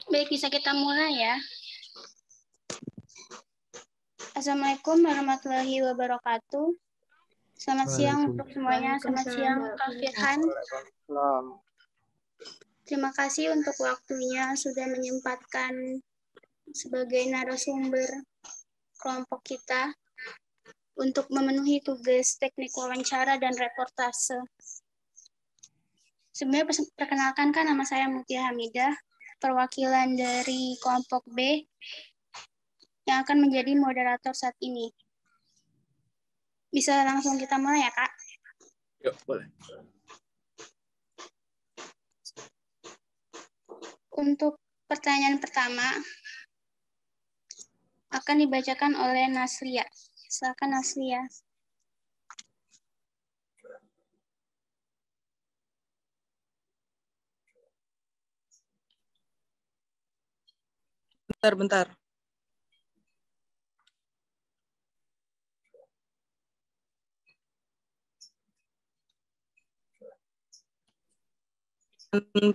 Baik, bisa kita mulai ya. Assalamualaikum warahmatullahi wabarakatuh. Selamat siang untuk semuanya. Selamat siang, Kak Firhan. Terima kasih untuk waktunya sudah menyempatkan sebagai narasumber kelompok kita untuk memenuhi tugas teknik wawancara dan reportase. Sebenarnya perkenalkan kan, nama saya Mutia Hamidah, perwakilan dari kelompok B yang akan menjadi moderator saat ini. Bisa langsung kita mulai ya, Kak? Yuk, boleh. Untuk pertanyaan pertama akan dibacakan oleh Nasria. Silakan Nasria. Bentar.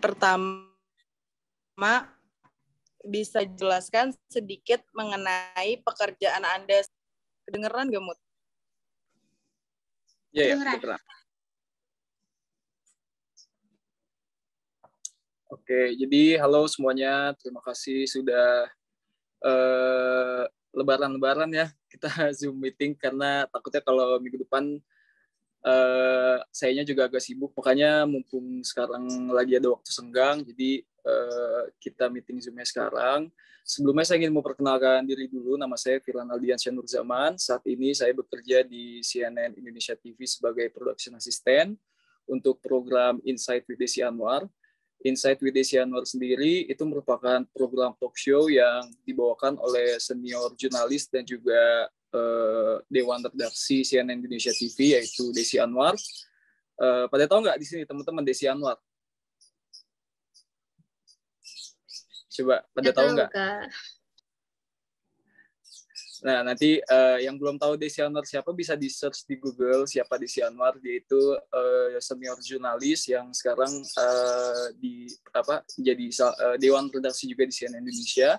Pertama, bisa jelaskan sedikit mengenai pekerjaan Anda. Kedengeran nggak, Mut? Ya, Kedengeran. Oke, jadi halo semuanya. Terima kasih sudah lebaran ya kita Zoom meeting, karena takutnya kalau minggu depan sayanya juga agak sibuk. Makanya mumpung sekarang lagi ada waktu senggang, jadi kita meeting Zoom-nya sekarang. Sebelumnya saya ingin memperkenalkan diri dulu. Nama saya Firhan Aldiansyah Nurzaman. Saat ini saya bekerja di CNN Indonesia TV sebagai production assistant untuk program Insight with Desi Anwar. Insight with Desi Anwar sendiri itu merupakan program talk show yang dibawakan oleh senior jurnalis dan juga Dewan Redaksi CNN Indonesia TV, yaitu Desi Anwar. Pada tahu nggak di sini teman-teman Desi Anwar? Coba pada tahu nggak? Nah, nanti yang belum tahu Desi Anwar siapa bisa di search di Google siapa Desi Anwar. Dia itu senior jurnalis yang sekarang jadi Dewan Redaksi juga di CNN Indonesia.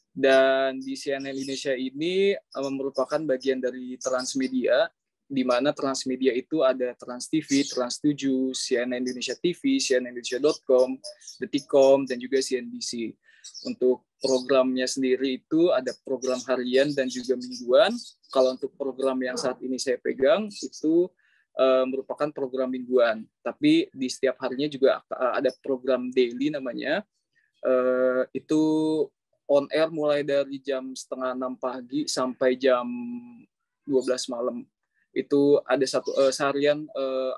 Dan di CNN Indonesia ini merupakan bagian dari Transmedia, di mana Transmedia itu ada Trans TV, Trans 7, CNN Indonesia TV, cnnindonesia.com, Detikcom, dan juga CNBC. Untuk programnya sendiri itu ada program harian dan juga mingguan. Kalau untuk program yang saat ini saya pegang itu merupakan program mingguan. Tapi di setiap harinya juga ada program daily namanya. Itu on air mulai dari jam 5:30 pagi sampai jam 12 malam. Itu ada seharian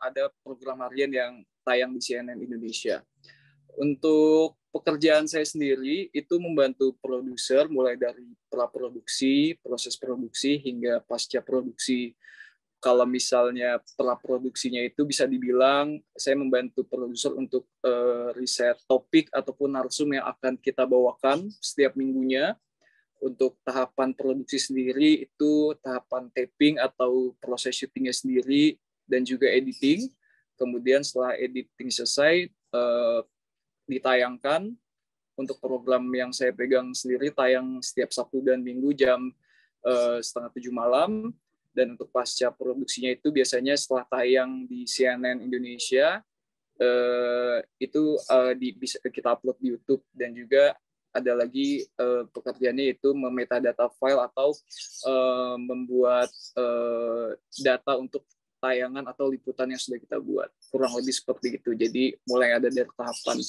ada program harian yang tayang di CNN Indonesia. Untuk pekerjaan saya sendiri itu membantu produser mulai dari praproduksi, proses produksi hingga pasca produksi. Kalau misalnya praproduksinya itu bisa dibilang saya membantu produser untuk riset topik ataupun narsum yang akan kita bawakan setiap minggunya. Untuk tahapan produksi sendiri itu tahapan taping atau proses syutingnya sendiri dan juga editing. Kemudian setelah editing selesai ditayangkan. Untuk program yang saya pegang sendiri tayang setiap Sabtu dan Minggu jam 6:30 malam. Dan untuk pasca produksinya itu biasanya setelah tayang di CNN Indonesia itu bisa kita upload di YouTube. Dan juga ada lagi pekerjaannya itu memetadata file atau membuat data untuk tayangan atau liputan yang sudah kita buat. Kurang lebih seperti itu. Jadi mulai ada dari tahapan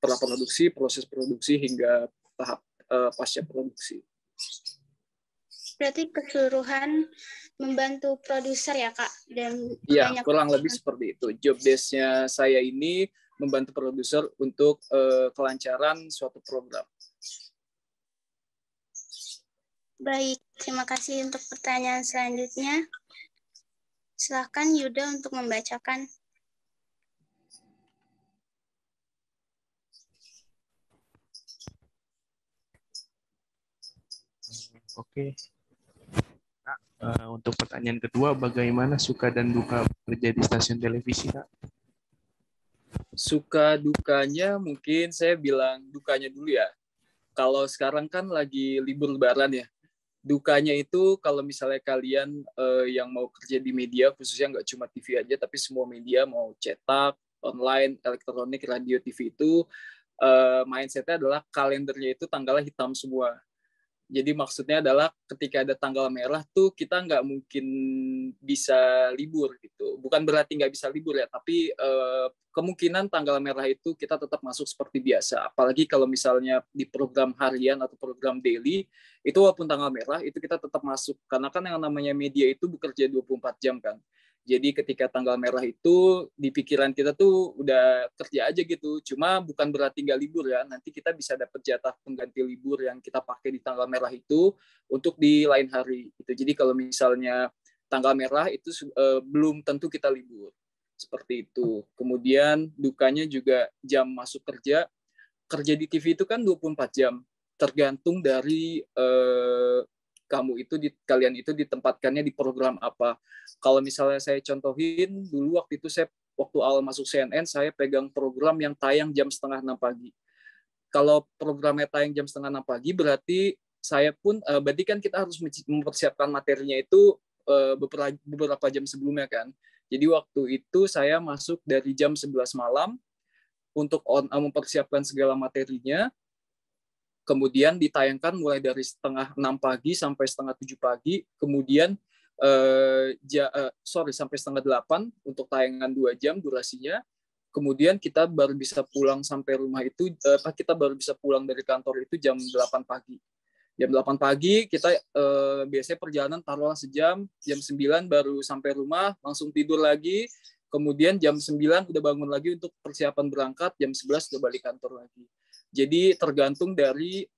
praproduksi, proses produksi hingga tahap pasca produksi. Berarti keseluruhan membantu produser ya, Kak? Iya, kurang lebih seperti itu. Job desk-nya saya ini membantu produser untuk kelancaran suatu program. Baik, terima kasih untuk pertanyaan selanjutnya. Silakan Yuda untuk membacakan. Oke. Untuk pertanyaan kedua, bagaimana suka dan duka bekerja di stasiun televisi, Kak? Suka dukanya mungkin saya bilang dukanya dulu ya. Kalau sekarang kan lagi libur lebaran ya. Dukanya itu kalau misalnya kalian yang mau kerja di media, khususnya nggak cuma TV aja, tapi semua media mau cetak, online, elektronik, radio, TV itu mindsetnya adalah kalendernya itu tanggalnya hitam semua. Jadi maksudnya adalah ketika ada tanggal merah tuh kita nggak mungkin bisa libur gitu. Bukan berarti nggak bisa libur ya, tapi kemungkinan tanggal merah itu kita tetap masuk seperti biasa. Apalagi kalau misalnya di program harian atau program daily, itu walaupun tanggal merah itu kita tetap masuk. Karena kan yang namanya media itu bekerja 24 jam kan. Jadi ketika tanggal merah itu di pikiran kita tuh udah kerja aja gitu. Cuma bukan berarti nggak libur ya. Nanti kita bisa dapat jatah pengganti libur yang kita pakai di tanggal merah itu untuk di lain hari. Gitu. Jadi kalau misalnya tanggal merah itu belum tentu kita libur. Seperti itu. Kemudian dukanya juga jam masuk kerja. Kerja di TV itu kan 24 jam. Tergantung dari kalian itu ditempatkannya di program apa. Kalau misalnya saya contohin dulu waktu awal masuk CNN saya pegang program yang tayang jam 5:30 pagi. Kalau programnya tayang jam 5:30 pagi berarti berarti kan kita harus mempersiapkan materinya itu beberapa jam sebelumnya kan. Jadi waktu itu saya masuk dari jam 11 malam untuk mempersiapkan segala materinya. Kemudian ditayangkan mulai dari 5:30 pagi sampai 6:30 pagi, kemudian sampai 7:30 untuk tayangan 2 jam durasinya. Kemudian kita baru bisa pulang sampai rumah itu, kita baru bisa pulang dari kantor itu jam 8 pagi. Jam 8 pagi kita biasanya perjalanan taruhlah sejam, jam 9 baru sampai rumah, langsung tidur lagi, kemudian jam 9 udah bangun lagi untuk persiapan berangkat, jam 11 udah balik kantor lagi. Jadi tergantung dari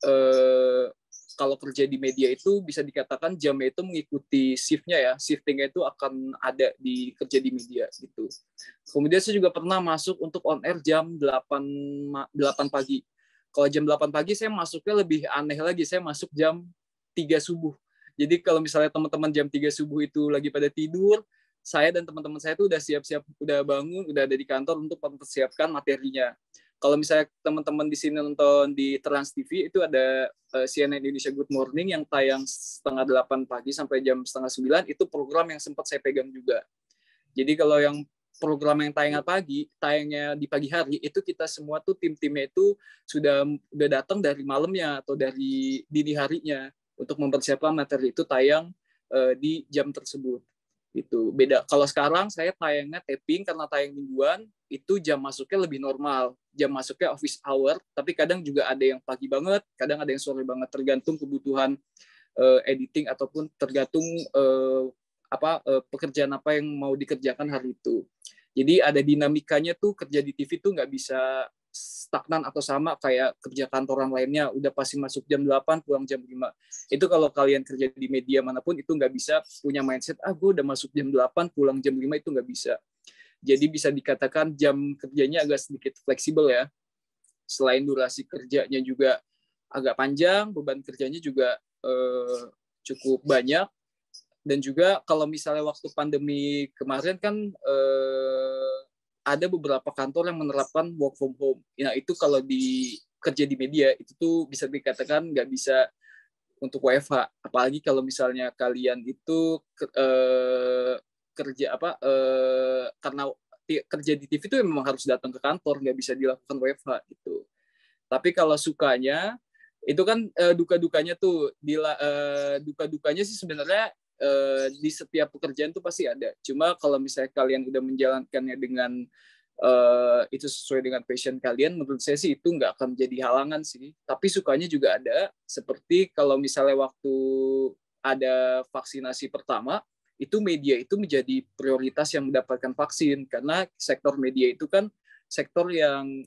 kalau kerja di media itu bisa dikatakan jamnya itu mengikuti shiftnya ya, shiftingnya itu akan ada di kerja di media gitu. Kemudian saya juga pernah masuk untuk on air jam 8 pagi. Kalau jam 8 pagi saya masuknya lebih aneh lagi, saya masuk jam 3 subuh. Jadi kalau misalnya teman-teman jam 3 subuh itu lagi pada tidur, saya dan teman-teman saya itu udah siap-siap, udah bangun, udah ada di kantor untuk mempersiapkan materinya. Kalau misalnya teman-teman di sini nonton di Trans TV, itu ada CNN Indonesia Good Morning yang tayang 7:30 pagi sampai jam 8:30, itu program yang sempat saya pegang juga. Jadi kalau yang program yang tayangnya di pagi hari, itu kita semua tuh tim-timnya itu sudah datang dari malamnya atau dari dini harinya untuk mempersiapkan materi itu tayang di jam tersebut. Itu beda. Kalau sekarang saya tayangnya taping karena tayang mingguan, itu jam masuknya lebih normal. Jam masuknya office hour, tapi kadang juga ada yang pagi banget, kadang ada yang sore banget, tergantung kebutuhan editing ataupun tergantung pekerjaan apa yang mau dikerjakan hari itu. Jadi ada dinamikanya tuh, kerja di TV tuh nggak bisa stagnan atau sama kayak kerja kantoran lainnya, udah pasti masuk jam 8, pulang jam 5. Itu kalau kalian kerja di media manapun itu nggak bisa punya mindset, gue udah masuk jam 8, pulang jam 5, itu nggak bisa. Jadi bisa dikatakan jam kerjanya agak sedikit fleksibel ya. Selain durasi kerjanya juga agak panjang, beban kerjanya juga cukup banyak. Dan juga kalau misalnya waktu pandemi kemarin kan ada beberapa kantor yang menerapkan work from home. Nah itu kalau kerja di media itu tuh bisa dikatakan nggak bisa untuk WFH. Apalagi kalau misalnya kalian itu kerja karena kerja di TV itu memang harus datang ke kantor, nggak bisa dilakukan WFH gitu. Tapi kalau sukanya itu kan duka-dukanya tuh duka-dukanya sih sebenarnya di setiap pekerjaan tuh pasti ada. Cuma kalau misalnya kalian udah menjalankannya dengan itu sesuai dengan passion kalian, menurut saya sih itu nggak akan menjadi halangan sih. Tapi sukanya juga ada, seperti kalau misalnya waktu ada vaksinasi pertama, itu media itu menjadi prioritas yang mendapatkan vaksin, karena sektor media itu kan sektor yang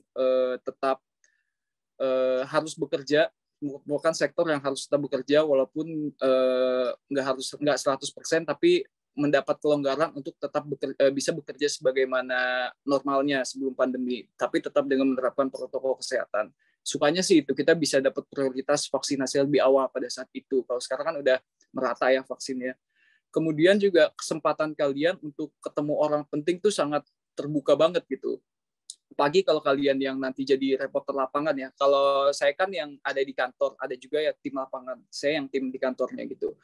tetap harus bekerja, bukan sektor yang harus tetap bekerja walaupun nggak 100%, tapi mendapat kelonggaran untuk tetap bisa bekerja sebagaimana normalnya sebelum pandemi, tapi tetap dengan menerapkan protokol kesehatan. Sukanya sih itu, kita bisa dapat prioritas vaksinasi lebih awal pada saat itu. Kalau sekarang kan udah merata ya vaksinnya. Kemudian juga kesempatan kalian untuk ketemu orang penting tuh sangat terbuka banget gitu. Pagi kalau kalian yang nanti jadi reporter lapangan ya. Kalau saya kan yang ada di kantor, ada juga ya tim lapangan. Saya yang tim di kantornya gitu.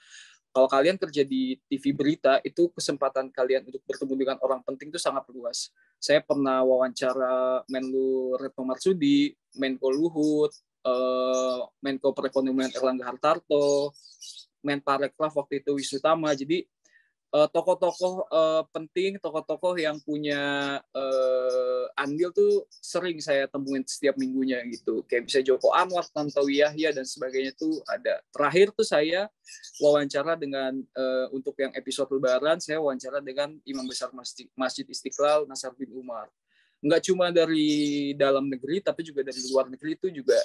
Kalau kalian kerja di TV berita, itu kesempatan kalian untuk bertemu dengan orang penting itu sangat luas. Saya pernah wawancara Menlu Retno Marsudi, Menko Luhut, Menko Perekonomian Erlangga Hartarto, Menparekraf waktu itu Wisutama. Jadi tokoh-tokoh penting, tokoh-tokoh yang punya andil tuh sering saya temuin setiap minggunya gitu. Kayak bisa Joko Anwar, Tantowi Yahya dan sebagainya tuh ada. Terakhir tuh saya wawancara dengan untuk yang episode Lebaran, saya wawancara dengan Imam Besar Masjid Istiqlal Nasaruddin Umar. Nggak cuma dari dalam negeri, tapi juga dari luar negeri itu juga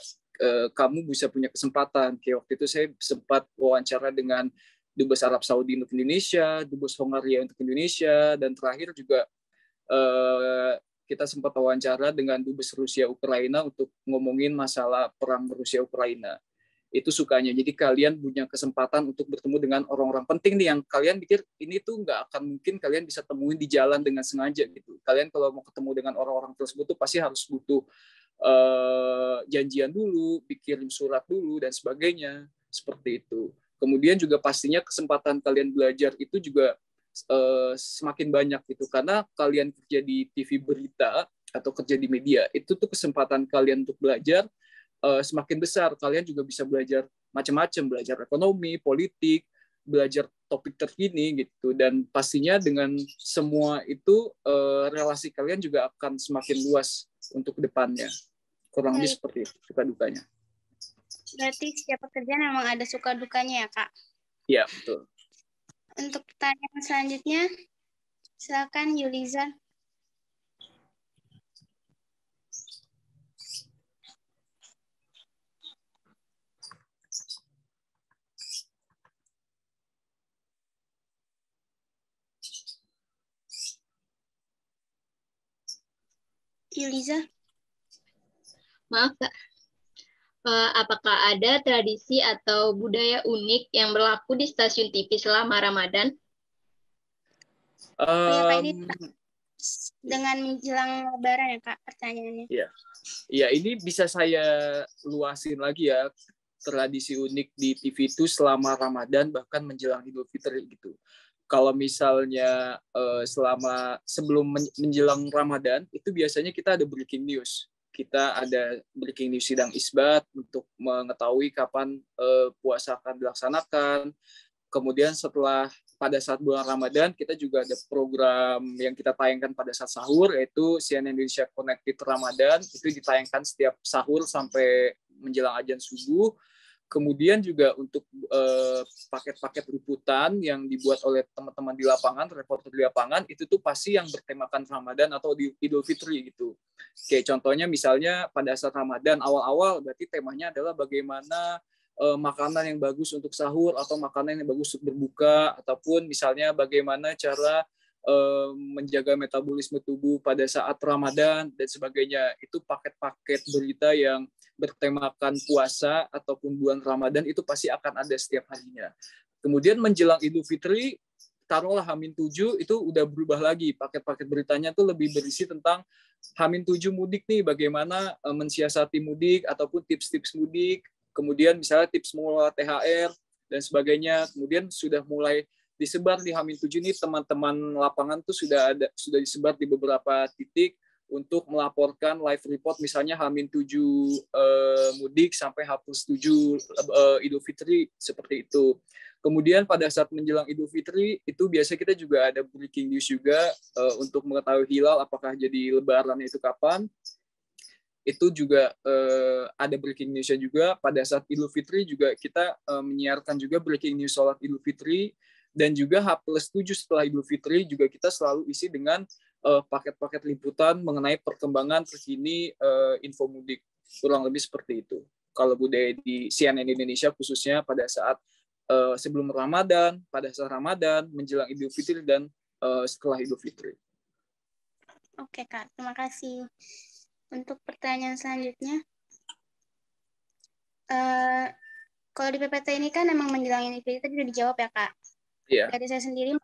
kamu bisa punya kesempatan. Kayak waktu itu saya sempat wawancara dengan Dubes Arab Saudi untuk Indonesia, Dubes Hongaria untuk Indonesia, dan terakhir juga kita sempat wawancara dengan Dubes Rusia Ukraina untuk ngomongin masalah perang Rusia Ukraina. Itu sukanya. Jadi kalian punya kesempatan untuk bertemu dengan orang-orang penting nih yang kalian pikir ini tuh nggak akan mungkin kalian bisa temuin di jalan dengan sengaja gitu. Kalian kalau mau ketemu dengan orang-orang tersebut tuh pasti harus butuh janjian dulu, pikirin surat dulu dan sebagainya. Seperti itu. Kemudian juga pastinya kesempatan kalian belajar itu juga semakin banyak gitu karena kalian kerja di TV berita atau kerja di media itu tuh kesempatan kalian untuk belajar semakin besar. Kalian juga bisa belajar macam-macam, belajar ekonomi, politik, belajar topik terkini gitu. Dan pastinya dengan semua itu relasi kalian juga akan semakin luas untuk depannya. Kurang lebih seperti itu suka dukanya. Berarti setiap pekerjaan memang ada suka dukanya ya, Kak? Iya, betul. Untuk pertanyaan selanjutnya, silakan Yuliza. Yuliza. Maaf, Kak. Apakah ada tradisi atau budaya unik yang berlaku di stasiun TV selama Ramadan? Ya, Kak, ini dengan menjelang Lebaran ya, Kak, pertanyaannya. Iya, ini bisa saya luasin lagi ya. Tradisi unik di TV itu selama Ramadan bahkan menjelang Idul Fitri gitu. Kalau misalnya sebelum menjelang Ramadan itu biasanya kita ada breaking news. Kita ada breaking news sidang isbat untuk mengetahui kapan puasa akan dilaksanakan. Kemudian pada saat bulan Ramadan kita juga ada program yang kita tayangkan pada saat sahur yaitu CNN Indonesia Connected Ramadan. Itu ditayangkan setiap sahur sampai menjelang azan subuh. Kemudian juga untuk paket-paket liputan yang dibuat oleh teman-teman di lapangan, reporter di lapangan, itu tuh pasti yang bertemakan Ramadan atau Idul Fitri gitu. Kayak contohnya misalnya pada saat Ramadan awal-awal berarti temanya adalah bagaimana makanan yang bagus untuk sahur atau makanan yang bagus untuk berbuka, ataupun misalnya bagaimana cara menjaga metabolisme tubuh pada saat Ramadan dan sebagainya. Itu paket-paket berita yang bertemakan puasa ataupun bulan Ramadan itu pasti akan ada setiap harinya. Kemudian menjelang Idul Fitri, taruhlah H-7 itu udah berubah lagi. Paket-paket beritanya tuh lebih berisi tentang H-7 mudik nih, bagaimana mensiasati mudik ataupun tips-tips mudik. Kemudian misalnya tips mengelola THR dan sebagainya. Kemudian sudah mulai disebar di H-7 ini, teman-teman lapangan tuh sudah disebar di beberapa titik untuk melaporkan live report misalnya H-7 mudik sampai H+7 Idul Fitri seperti itu. Kemudian pada saat menjelang Idul Fitri itu biasa kita juga ada breaking news juga untuk mengetahui hilal apakah jadi lebaran itu kapan. Itu juga ada breaking news-nya juga. Pada saat Idul Fitri juga kita menyiarkan juga breaking news sholat Idul Fitri, dan juga H+7 setelah Idul Fitri juga kita selalu isi dengan paket-paket liputan mengenai perkembangan terkini info mudik. Kurang lebih seperti itu. Kalau budaya di CNN Indonesia khususnya pada saat sebelum Ramadan, pada saat Ramadan, menjelang Idul Fitri, dan setelah Idul Fitri. Oke, Kak. Terima kasih. Untuk pertanyaan selanjutnya, kalau di PPT ini kan emang menjelang Idul Fitri sudah dijawab ya, Kak? Iya. Dari saya sendiri,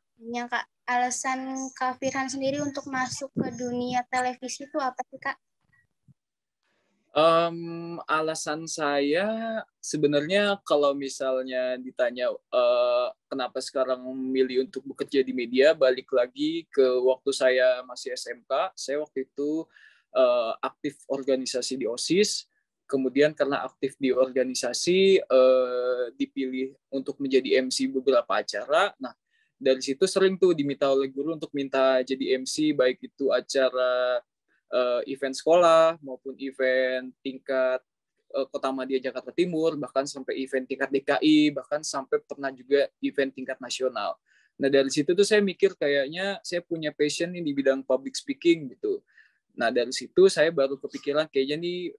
Kak, alasan Kak Firhan sendiri untuk masuk ke dunia televisi itu apa sih, Kak? Alasan saya sebenarnya kalau misalnya ditanya kenapa sekarang memilih untuk bekerja di media, balik lagi ke waktu saya masih SMK. Saya waktu itu aktif organisasi di OSIS. Kemudian karena aktif di organisasi dipilih untuk menjadi MC beberapa acara. Nah, dari situ sering tuh diminta oleh guru untuk minta jadi MC, baik itu acara event sekolah maupun event tingkat Kota Madia Jakarta Timur, bahkan sampai event tingkat DKI, bahkan sampai pernah juga event tingkat nasional. Nah, dari situ tuh saya mikir kayaknya saya punya passion nih di bidang public speaking gitu. Nah, dari situ saya baru kepikiran kayaknya nih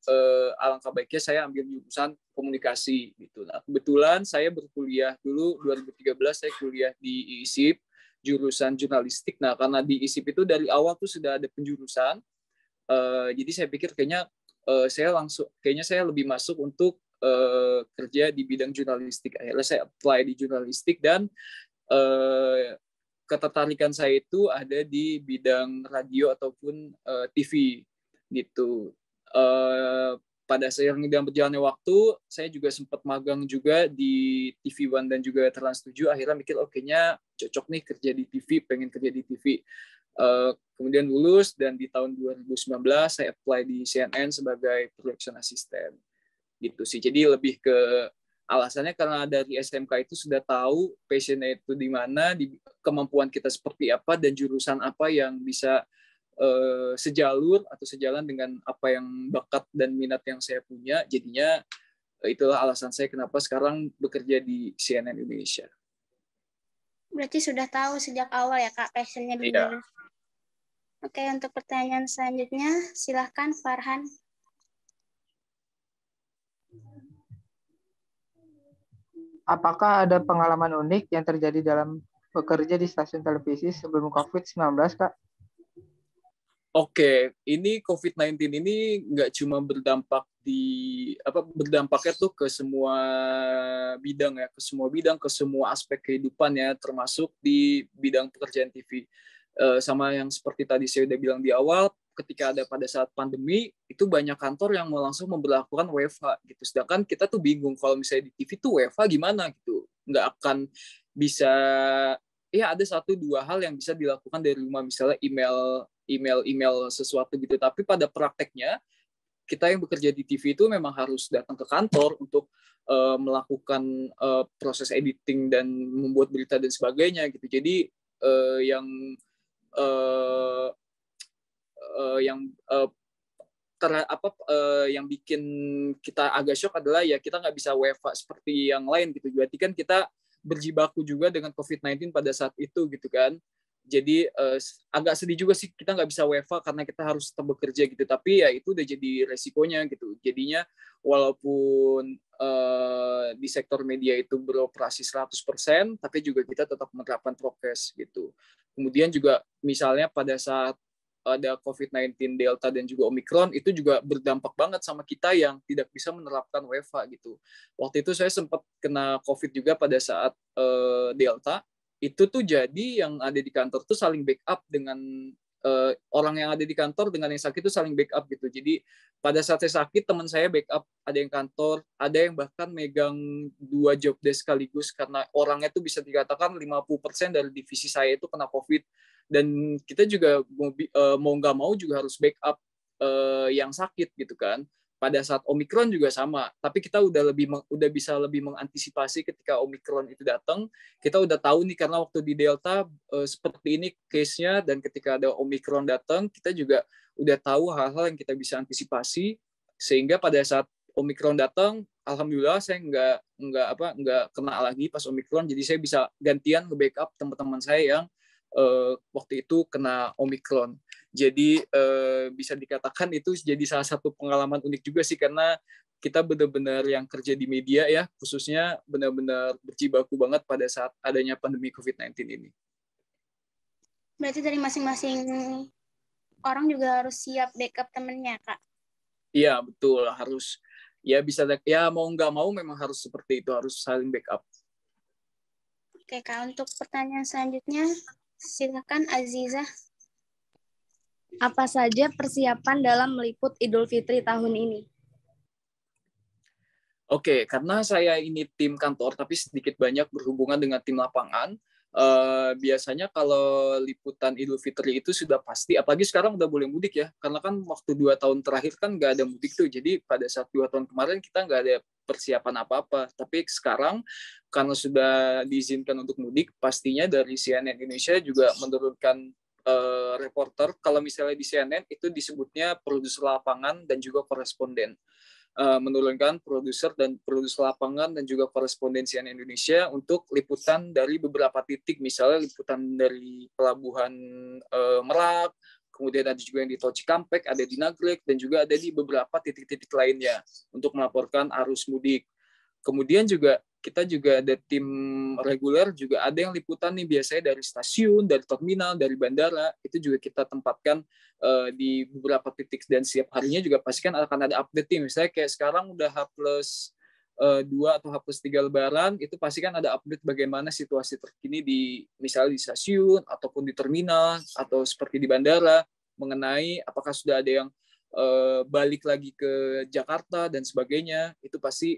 alangkah baiknya saya ambil jurusan komunikasi gitu. Nah, kebetulan saya berkuliah dulu 2013 saya kuliah di ISIP jurusan jurnalistik. Nah, karena di ISIP itu dari awal tuh sudah ada penjurusan. Jadi saya pikir kayaknya saya lebih masuk untuk kerja di bidang jurnalistik. Akhirnya saya apply di jurnalistik dan ketertarikan saya itu ada di bidang radio ataupun TV gitu. Pada seiring dengan berjalannya waktu, saya juga sempat magang juga di TV One dan juga Trans 7. Akhirnya mikir, kayaknya cocok nih kerja di TV, pengen kerja di TV. Kemudian lulus dan di tahun 2019 saya apply di CNN sebagai production assistant. Gitu sih. Jadi lebih ke alasannya karena dari SMK itu sudah tahu passionnya itu di mana, kemampuan kita seperti apa, dan jurusan apa yang bisa sejalur atau sejalan dengan apa yang bakat dan minat yang saya punya. Jadinya itulah alasan saya kenapa sekarang bekerja di CNN Indonesia. Berarti sudah tahu sejak awal ya Kak passionnya di mana? Oke, untuk pertanyaan selanjutnya silahkan Farhan. Apakah ada pengalaman unik yang terjadi dalam bekerja di stasiun televisi sebelum COVID-19, Kak? Oke, ini COVID-19 ini nggak cuma berdampaknya tuh ke semua bidang ya, ke semua aspek kehidupan ya, termasuk di bidang pekerjaan TV. Sama yang seperti tadi saya udah bilang di awal, ketika ada pada saat pandemi, itu banyak kantor yang mau langsung memberlakukan WFH gitu. Sedangkan kita tuh bingung kalau misalnya di TV tuh WFH gimana gitu. Nggak akan bisa, ya ada 1-2 hal yang bisa dilakukan dari rumah, misalnya email sesuatu gitu. Tapi pada prakteknya kita yang bekerja di TV itu memang harus datang ke kantor untuk melakukan proses editing dan membuat berita dan sebagainya gitu. Jadi yang bikin kita agak shock adalah ya kita nggak bisa WFH seperti yang lain gitu. Berarti kan kita berjibaku juga dengan COVID-19 pada saat itu gitu kan. Jadi agak sedih juga sih kita nggak bisa WFH karena kita harus tetap bekerja gitu. Tapi ya itu udah jadi resikonya gitu. Jadinya walaupun di sektor media itu beroperasi 100%, tapi juga kita tetap menerapkan prokes gitu. Kemudian juga misalnya pada saat ada COVID-19 Delta dan juga Omicron, itu juga berdampak banget sama kita yang tidak bisa menerapkan WFH gitu. Waktu itu saya sempat kena COVID juga pada saat Delta. Itu tuh jadi yang ada di kantor tuh saling backup dengan orang yang ada di kantor dengan yang sakit tuh saling backup gitu. Jadi pada saat saya sakit teman saya backup, ada yang kantor, ada yang bahkan megang 2 job desk sekaligus karena orangnya tuh bisa dikatakan 50% dari divisi saya itu kena COVID. Dan kita juga mau nggak mau juga harus backup yang sakit gitu kan. Pada saat Omicron juga sama, tapi kita udah bisa lebih mengantisipasi ketika Omicron itu datang. Kita udah tahu nih karena waktu di Delta seperti ini case-nya, dan ketika ada Omicron datang, kita juga udah tahu hal-hal yang kita bisa antisipasi, sehingga pada saat Omicron datang, alhamdulillah saya nggak kena lagi pas Omicron. Jadi saya bisa gantian nge-backup teman-teman saya yang waktu itu kena Omicron. Jadi bisa dikatakan itu jadi salah satu pengalaman unik juga sih, karena kita benar-benar yang kerja di media ya, khususnya benar-benar berjibaku banget pada saat adanya pandemi COVID-19 ini. Berarti dari masing-masing orang juga harus siap backup temennya, Kak? Iya, betul. Harus, ya bisa, ya mau nggak mau memang harus seperti itu, harus saling backup. Oke, Kak. Untuk pertanyaan selanjutnya, silakan Azizah. Apa saja persiapan dalam meliput Idul Fitri tahun ini? Oke, karena saya ini tim kantor, tapi sedikit banyak berhubungan dengan tim lapangan. Biasanya kalau liputan Idul Fitri itu sudah pasti, apalagi sekarang udah boleh mudik ya, karena kan waktu 2 tahun terakhir kan nggak ada mudik tuh, jadi pada saat 2 tahun kemarin kita nggak ada persiapan apa-apa. Tapi sekarang karena sudah diizinkan untuk mudik, pastinya dari CNN Indonesia juga menurunkan reporter. Kalau misalnya di CNN itu disebutnya produser lapangan dan juga koresponden. Menurunkan produser lapangan dan juga korespondensi Indonesia untuk liputan dari beberapa titik, misalnya liputan dari pelabuhan Merak, kemudian ada juga yang di Tol Cikampek, ada di Nagrek, dan juga ada di beberapa titik-titik lainnya untuk melaporkan arus mudik. Kemudian juga kita juga ada tim reguler, juga ada yang liputan nih biasanya dari stasiun, dari terminal, dari bandara, itu juga kita tempatkan di beberapa titik, dan setiap harinya juga pasti kan akan ada update tim. Misalnya kayak sekarang udah H+2 atau H+3 Lebaran, itu pasti kan ada update bagaimana situasi terkini di misalnya di stasiun, ataupun di terminal, atau seperti di bandara, mengenai apakah sudah ada yang balik lagi ke Jakarta dan sebagainya. Itu pasti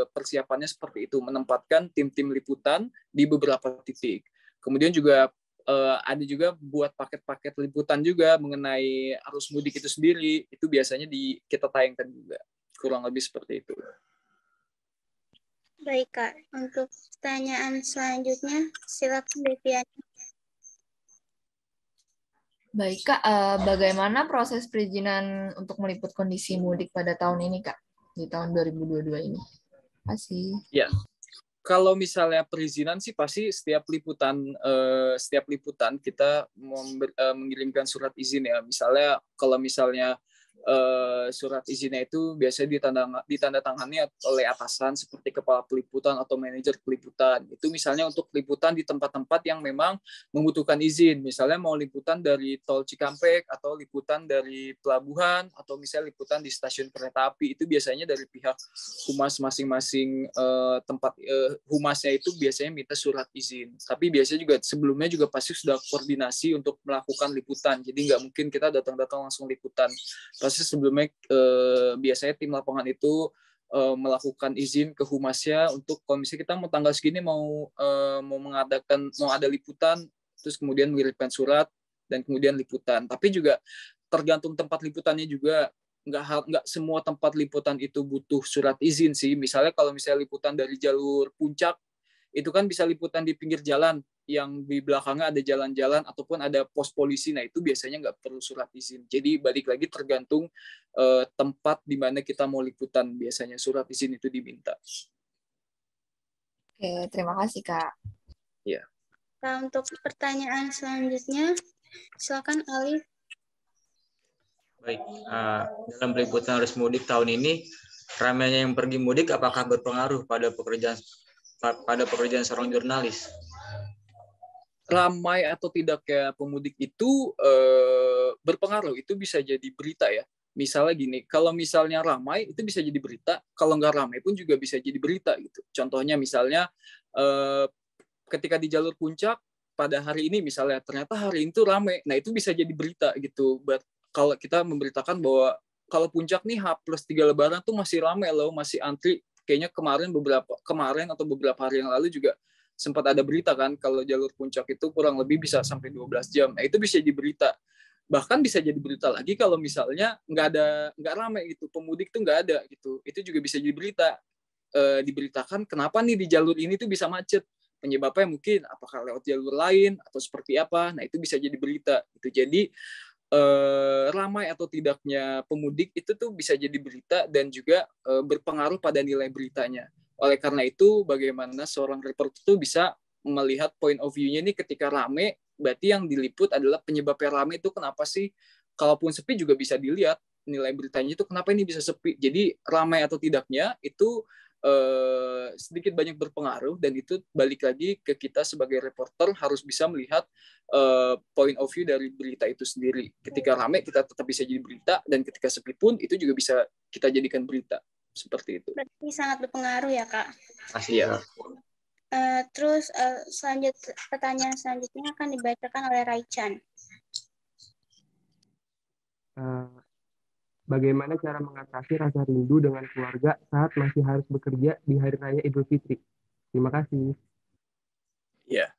persiapannya seperti itu, menempatkan tim-tim liputan di beberapa titik. Kemudian juga ada juga buat paket-paket liputan juga mengenai arus mudik itu sendiri, itu biasanya kita tayangkan juga, kurang lebih seperti itu. Baik Kak, untuk pertanyaan selanjutnya silakan Deviani. Baik Kak, bagaimana proses perizinan untuk meliput kondisi mudik pada tahun ini Kak, di tahun 2022 ini? Terima kasih. Ya, kalau misalnya perizinan sih pasti setiap liputan kita mengirimkan surat izin ya. Misalnya kalau misalnya surat izinnya itu biasanya ditandatangani oleh atasan seperti kepala peliputan atau manajer peliputan. Itu misalnya untuk liputan di tempat-tempat yang memang membutuhkan izin. Misalnya mau liputan dari Tol Cikampek atau liputan dari pelabuhan atau misalnya liputan di stasiun kereta api, itu biasanya dari pihak humas masing-masing tempat, humasnya itu biasanya minta surat izin. Tapi biasanya juga sebelumnya juga pasti sudah koordinasi untuk melakukan liputan. Jadi nggak mungkin kita datang-datang langsung liputan. Pasti sebelumnya biasanya tim lapangan itu melakukan izin ke humasnya untuk kalau misalnya kita mau tanggal segini mau ada liputan, terus kemudian mengirimkan surat dan kemudian liputan. Tapi juga tergantung tempat liputannya juga, nggak semua tempat liputan itu butuh surat izin sih. Misalnya kalau misalnya liputan dari jalur puncak, itu kan bisa liputan di pinggir jalan yang di belakangnya ada jalan-jalan ataupun ada pos polisi. Nah, itu biasanya nggak perlu surat izin. Jadi balik lagi tergantung tempat di mana kita mau liputan, biasanya surat izin itu diminta. Oke, terima kasih Kak. Ya. Nah, untuk pertanyaan selanjutnya, silakan Alif. Baik, dalam peliputan arus mudik tahun ini, ramainya yang pergi mudik apakah berpengaruh pada pekerjaan seorang jurnalis? Ramai atau tidaknya pemudik itu berpengaruh, itu bisa jadi berita ya. Misalnya gini, kalau misalnya ramai itu bisa jadi berita, kalau nggak ramai pun juga bisa jadi berita gitu. Contohnya misalnya ketika di jalur puncak pada hari ini misalnya ternyata hari itu ramai, nah itu bisa jadi berita gitu. Kalau kita memberitakan bahwa kalau puncak nih H+3 Lebaran tuh masih ramai loh, masih antri. Kayaknya kemarin atau beberapa hari yang lalu juga sempat ada berita kan kalau jalur puncak itu kurang lebih bisa sampai 12 jam. Nah, itu bisa jadi berita. Bahkan bisa jadi berita lagi kalau misalnya nggak ramai gitu, pemudik tuh nggak ada gitu. Itu juga bisa jadi berita. Diberitakan kenapa nih di jalur ini tuh bisa macet. Penyebabnya mungkin apakah lewat jalur lain atau seperti apa. Nah, itu bisa jadi berita. Itu jadi ramai atau tidaknya pemudik itu tuh bisa jadi berita dan juga berpengaruh pada nilai beritanya. Oleh karena itu, bagaimana seorang reporter itu bisa melihat point of view-nya ini ketika rame, berarti yang diliput adalah penyebabnya rame itu kenapa sih? Kalaupun sepi juga bisa dilihat nilai beritanya itu kenapa ini bisa sepi. Jadi ramai atau tidaknya itu sedikit banyak berpengaruh, dan itu balik lagi ke kita sebagai reporter harus bisa melihat point of view dari berita itu sendiri. Ketika ramai kita tetap bisa jadi berita, dan ketika sepi pun itu juga bisa kita jadikan berita. Seperti itu. Berarti sangat berpengaruh ya Kak. Pasti ya. Terus pertanyaan selanjutnya akan dibacakan oleh Raichan. Bagaimana cara mengatasi rasa rindu dengan keluarga saat masih harus bekerja di Hari Raya Idul Fitri? Terima kasih. Ya,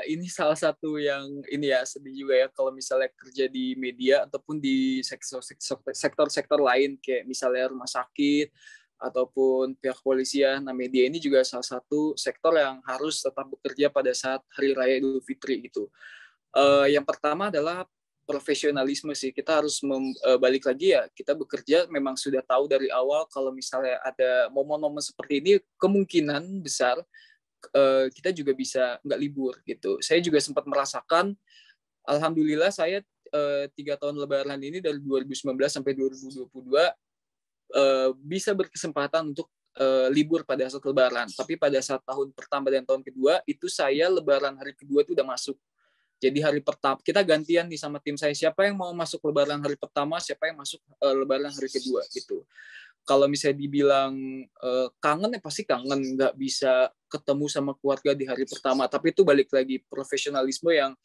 ini salah satu yang ini ya sedih juga ya kalau misalnya kerja di media ataupun di sektor-sektor lain kayak misalnya rumah sakit ataupun pihak kepolisian. Nah, media ini juga salah satu sektor yang harus tetap bekerja pada saat Hari Raya Idul Fitri gitu. Yang pertama adalah profesionalisme sih. Kita harus balik lagi ya, kita bekerja memang sudah tahu dari awal kalau misalnya ada momen-momen seperti ini, kemungkinan besar kita juga bisa nggak libur gitu. Saya juga sempat merasakan, alhamdulillah saya 3 tahun lebaran ini dari 2019 sampai 2022 bisa berkesempatan untuk libur pada saat lebaran. Tapi pada saat tahun pertama dan tahun kedua, itu saya lebaran hari kedua itu udah masuk. Jadi hari pertama, kita gantian nih sama tim saya, siapa yang mau masuk lebaran hari pertama, siapa yang masuk lebaran hari kedua gitu. Kalau misalnya dibilang kangen ya pasti kangen, nggak bisa ketemu sama keluarga di hari pertama. Tapi itu balik lagi profesionalisme yang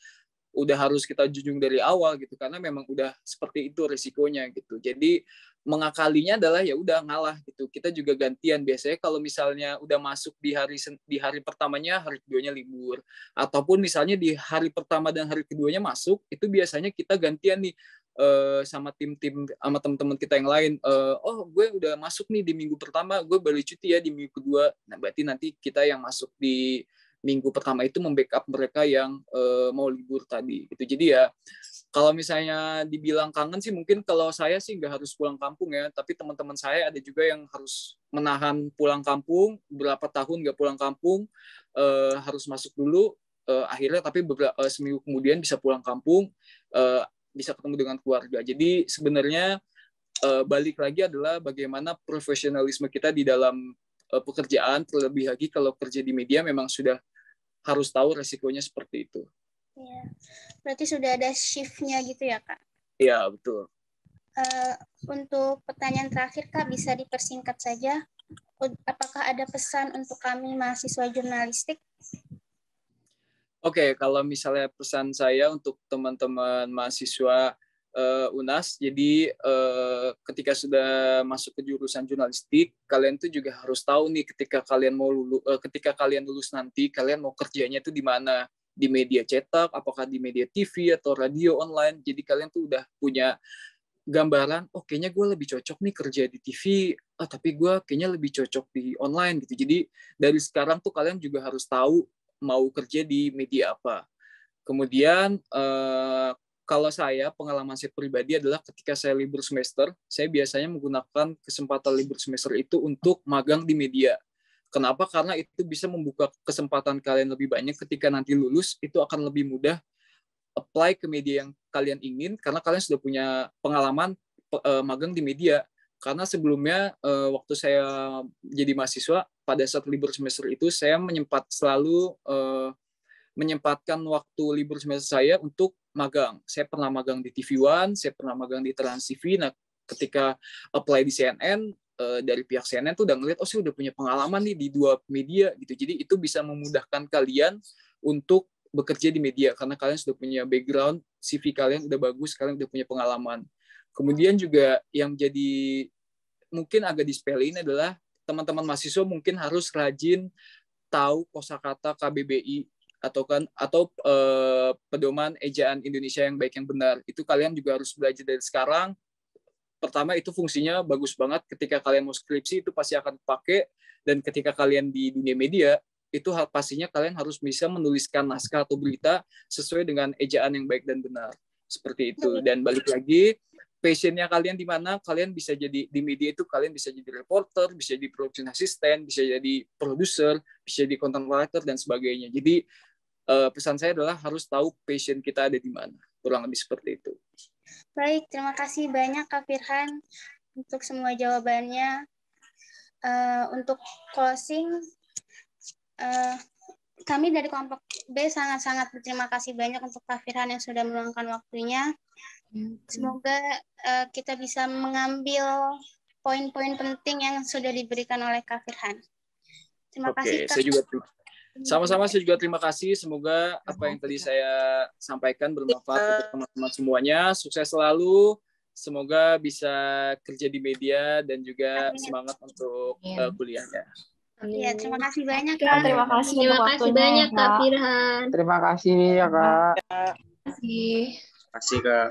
udah harus kita junjung dari awal gitu, karena memang udah seperti itu risikonya gitu. Jadi mengakalinya adalah ya udah ngalah gitu. Kita juga gantian. Biasanya kalau misalnya udah masuk di hari pertamanya, hari keduanya libur. Ataupun misalnya di hari pertama dan hari keduanya masuk, itu biasanya kita gantian nih sama tim-tim sama teman-teman kita yang lain. Oh, gue udah masuk nih di minggu pertama, gue balik cuti ya di minggu kedua. Nah, berarti nanti kita yang masuk di minggu pertama itu membackup mereka yang mau libur tadi gitu. Jadi ya kalau misalnya dibilang kangen sih, mungkin kalau saya sih nggak harus pulang kampung ya, tapi teman-teman saya ada juga yang harus menahan pulang kampung, berapa tahun nggak pulang kampung, harus masuk dulu, akhirnya tapi seminggu kemudian bisa pulang kampung, bisa ketemu dengan keluarga. Jadi sebenarnya balik lagi adalah bagaimana profesionalisme kita di dalam pekerjaan, terlebih lagi kalau kerja di media memang sudah harus tahu resikonya seperti itu. Ya, berarti sudah ada shift-nya gitu ya, Kak? Iya, betul. Untuk pertanyaan terakhir, Kak, bisa dipersingkat saja. Apakah ada pesan untuk kami mahasiswa jurnalistik? Oke, kalau misalnya pesan saya untuk teman-teman mahasiswa UNAS, jadi ketika sudah masuk ke jurusan jurnalistik, kalian tuh juga harus tahu nih ketika kalian lulus nanti, kalian mau kerjanya tuh di mana, di media cetak, apakah di media TV atau radio online. Jadi kalian tuh udah punya gambaran, oh kayaknya gue lebih cocok nih kerja di TV, tapi gue kayaknya lebih cocok di online gitu. Jadi dari sekarang tuh kalian juga harus tahu mau kerja di media apa. Kemudian kalau saya, pengalaman saya pribadi adalah ketika saya libur semester, saya biasanya menggunakan kesempatan libur semester itu untuk magang di media. Kenapa? Karena itu bisa membuka kesempatan kalian lebih banyak ketika nanti lulus, itu akan lebih mudah apply ke media yang kalian ingin, karena kalian sudah punya pengalaman magang di media. Karena sebelumnya, waktu saya jadi mahasiswa, pada saat libur semester itu, saya selalu menyempatkan waktu libur semester saya untuk magang. Saya pernah magang di TV One, saya pernah magang di Trans TV. Nah, ketika apply di CNN, dari pihak CNN tuh udah ngeliat, oh saya udah punya pengalaman nih di 2 media gitu. Jadi itu bisa memudahkan kalian untuk bekerja di media karena kalian sudah punya background, CV kalian udah bagus, kalian udah punya pengalaman. Kemudian juga yang jadi mungkin agak disepelein adalah teman-teman mahasiswa mungkin harus rajin tahu kosakata KBBI atau pedoman ejaan Indonesia yang baik yang benar. Itu kalian juga harus belajar dari sekarang. Pertama, itu fungsinya bagus banget ketika kalian mau skripsi, itu pasti akan dipakai. Dan ketika kalian di dunia media, itu pastinya kalian harus bisa menuliskan naskah atau berita sesuai dengan ejaan yang baik dan benar. Seperti itu. Dan balik lagi, passionnya kalian di mana, kalian bisa jadi di media itu, kalian bisa jadi reporter, bisa jadi production assistant, bisa jadi produser, bisa jadi content writer, dan sebagainya. Jadi pesan saya adalah harus tahu passion kita ada di mana. Kurang lebih seperti itu. Baik, terima kasih banyak Kak Firhan untuk semua jawabannya. Untuk closing, kami dari kelompok B sangat-sangat berterima kasih banyak untuk Kak Firhan yang sudah meluangkan waktunya. Semoga kita bisa mengambil poin-poin penting yang sudah diberikan oleh Kak Firhan. Terima kasih Kak. Sama-sama saya juga terima kasih. Semoga apa yang tadi saya sampaikan bermanfaat untuk teman-teman semuanya. Sukses selalu Semoga bisa kerja di media dan juga Amin. semangat untuk kuliahnya. Iya, terima kasih banyak Kak, Kak. terima kasih Terima untuk kasih waktunya banyak ya, Kak Kak. Firhan. Terima kasih ya Kak. Terima kasih. Terima kasih Kak.